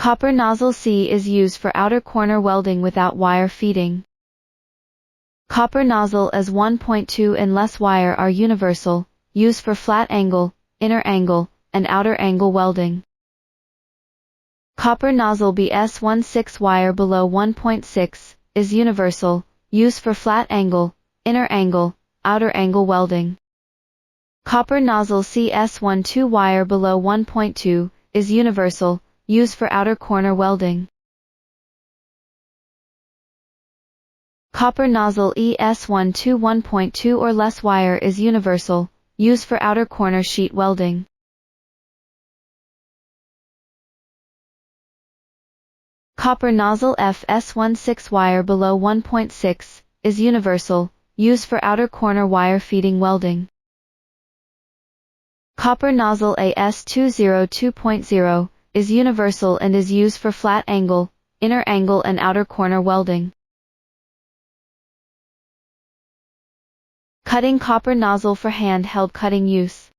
Copper nozzle C is used for outer corner welding without wire feeding. Copper nozzle as 1.2 and less wire are universal, used for flat angle, inner angle, and outer angle welding. Copper nozzle BS16 wire below 1.6 is universal, used for flat angle, inner angle, outer angle welding. Copper nozzle CS12 wire below 1.2 is universal, used for outer corner welding. Copper nozzle ES12 1.2 or less wire is universal, used for outer corner sheet welding. Copper nozzle FS16 wire below 1.6 is universal, used for outer corner wire feeding welding. Copper nozzle AS20 2.0 is universal and is used for flat angle, inner angle and outer corner welding. Cutting copper nozzle for hand-held cutting use.